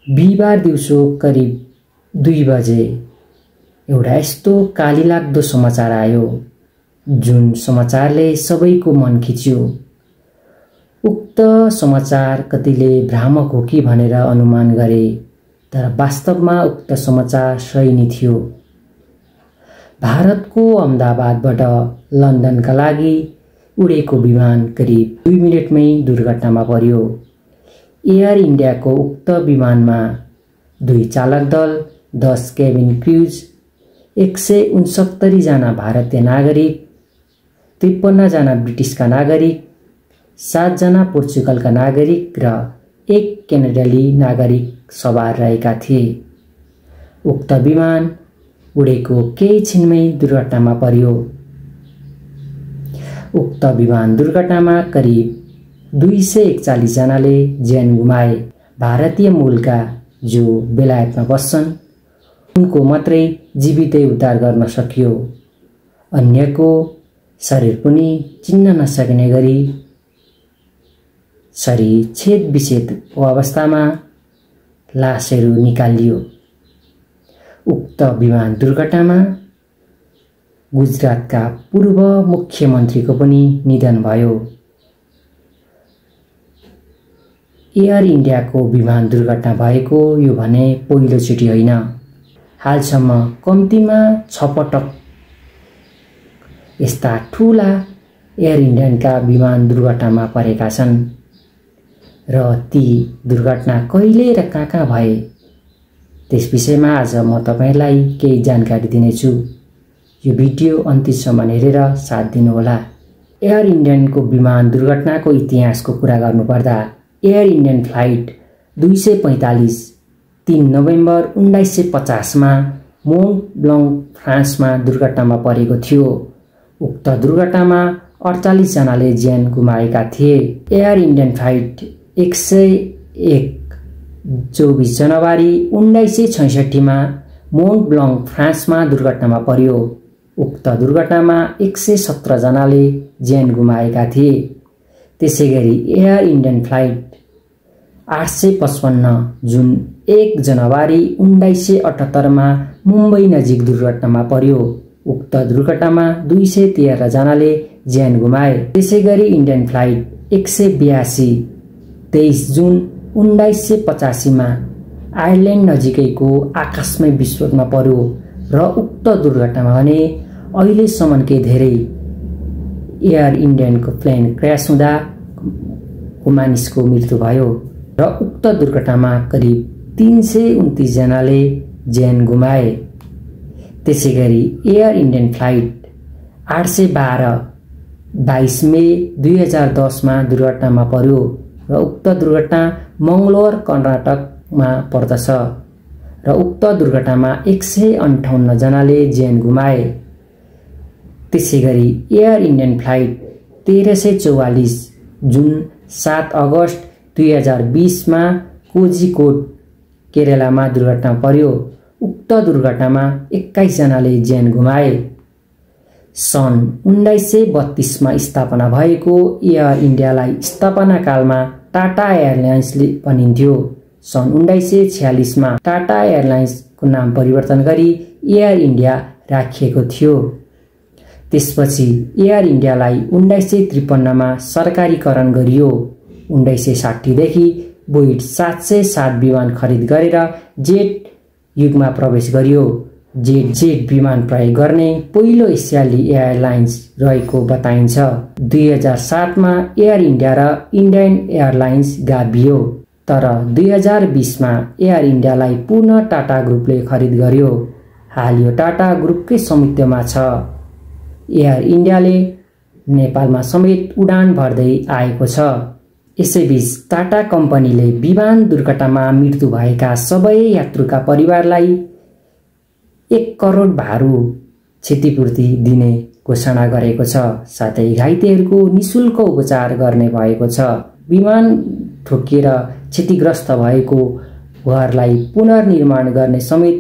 बिहिबार दिउँसो करिब 2 बजे एउटा यस्तो कालीलाग्दो समाचार आयो जुन समाचारले सबैको मन खिच्यो। उक्त समाचार कतिले भ्रामक हो कि भनेर अनुमान गरे, तर वास्तवमा उक्त समाचार सही नै थियो। भारतको अहमदाबादबाट लन्डनका लागि उडेको विमान करिब 2 मिनेटमै दुर्घटनामा पर्यो। एयर इन्डियाको उक्त विमानमा 2 चालक दल, 10 केबिन क्रुज, 169 जना भारतीय नागरिक, 53 जना ब्रिटिसका नागरिक, 7 जना पोर्चुगलका नागरिक र 1 क्यानाडाली नागरिक सवार रहेका थिए। उक्त विमान उडेको केही क्षणमै दुर्घटनामा पर्यो। उक्त विमान दुर्घटनामा करिब 241 जनाले ज्यान गुमाए। भारतीय मूलका जो बेलायतमा बस्छन् उनको मात्रै जीवितै उद्धार गर्न सकियो। अन्यको शरीर पनि चिन्न नसकिने गरी शरीर छेद विच्छेदको अवस्थामा लासहरू निकालियो। उक्त विमान दुर्घटनामा गुजरातका पूर्व मुख्यमन्त्रीको पनि निधन भयो। एयर इन्डियाको विमान दुर्घटना भएको यो भने पहिलोचोटि होइन। हालसम्म कम्तीमा 6 पटक यस्ता ठूला एयर इन्डियनका विमान दुर्घटनामा परेका छन् र ती दुर्घटना कहिले र कहाँ भए त्यस विषयमा आज म तपाईलाई केही जानकारी दिनेछु। यो भिडियो अन्तिमसम्म हेरेर साथ दिनुहोला। एयर इन्डियनको विमान दुर्घटनाको इतिहासको कुरा गर्नुपर्दा एयर इन्डियन फ्लाइट 245 3 नोभेम्बर 1950 मा मोन्ट ब्लाङ्क फ्रान्समा दुर्घटनामा परेको थियो। उक्त दुर्घटनामा 48 जनाले ज्यान गुमाएका थिए। एयर इन्डियन फ्लाइट 101 24 जनवरी 1966 मा मोन्ट ब्लाङ्क फ्रान्समा दुर्घटनामा पर्यो। उक्त दुर्घटनामा 117 जनाले ज्यान गुमाएका थिए। त्यसैगरी एयर इन्डियन फ्लाइट 855 जुन 1 जनवरी 1978 मा मुम्बई नजिक दुर्घटनामा पर्यो। उक्त दुर्घटनामा 213 जनाले ज्यान गुमाए। त्यसैगरी इन्डियन फ्लाइट 182 23 जुन 1985 मा आयरल्यान्ड नजिकैको आकाशमय विस्फोटमा पर्यो र उक्त दुर्घटनामा भने अहिलेसम्मकै धेरै एयर इन्डियनको प्लेन क्र्यास हुँदा मानिसको मृत्यु भयो र उक्त दुर्घटनामा करिब 329 जनाले ज्यान गुमाए। त्यसैगरी एयर इन्डियन फ्लाइट 812 22 मे 2010 मा दुर्घटनामा पर्यो र उक्त दुर्घटना मङ्गलोर कर्नाटकमा पर्दछ र उक्त दुर्घटनामा 158 जनाले ज्यान गुमाए। त्यसैगरी एयर इन्डियन फ्लाइट 1344 जुन 7 अगस्त 2020 मा कोझिकोड केरलामा दुर्घटना पर्यो। उक्त दुर्घटनामा 21 जनाले ज्यान गुमाए। सन् 1932 मा स्थापना भएको एयर इन्डियालाई स्थापना कालमा टाटा एयरलाइन्सले भनिन्थ्यो। सन् 1946 मा टाटा एयरलाइन्सको नाम परिवर्तन गरी एयर इन्डिया राखिएको थियो। त्यसपछि एयर इन्डियालाई 1953 मा सरकारीकरण गरियो। 1960 देखि बोइड 707 विमान खरिद गरेर जेट युगमा प्रवेश गरियो। जेट विमान प्रयोग गर्ने पहिलो एसियाली एयरलाइन्स रहेको बताइन्छ। 2007 मा एयर इन्डिया र इन्डियन एयरलाइन्स गाभियो, तर 2020 मा एयर इन्डियालाई पुनः टाटा ग्रुपले खरिद गर्यो। हाल यो टाटा ग्रुपकै स्वामित्वमा छ। एयर इन्डियाले नेपालमा समेत उडान भर्दै आएको छ। यसैबीच टाटा कम्पनीले विमान दुर्घटनामा मृत्यु भएका सबै यात्रुका परिवारलाई 1 करोड भारु क्षतिपूर्ति दिने घोषणा गरेको छ। साथै घाइतेहरूको निशुल्क उपचार गर्ने भएको छ। विमान ठोकिएर क्षतिग्रस्त भएको घरलाई पुनर्निर्माण गर्ने समेत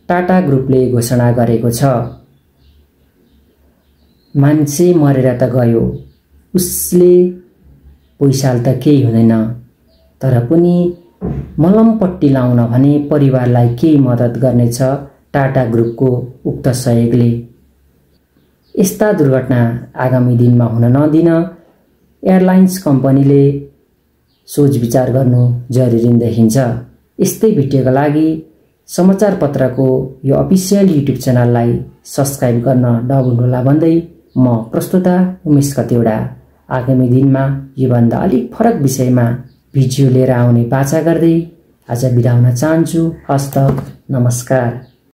टाटा ग्रुपले घोषणा गरेको छ। मान्छे मरेर त गयो, उसले पैसाले त केही हुँदैन, तर पनि मलमपट्टी लाउन भने परिवारलाई केही मद्दत गर्नेछ टाटा ग्रुपको उक्त सहयोगले। यस्ता दुर्घटना आगामी दिनमा हुन नदिन एयरलाइन्स कम्पनीले सोच विचार गर्नु जरुरी देखिन्छ। यस्तै भिडियोका लागि समाचार पत्रको यो अफिसियल युट्युब च्यानललाई सब्स्क्राइब गर्न नभुल्नुहोला भन्दै म प्रस्तुता उमेश कतिवटा आगामी दिनमा योभन्दा अलिक फरक विषयमा भिडियो लिएर आउने बाचा गर्दै आज बिदा हुन चाहन्छु। हस्त नमस्कार।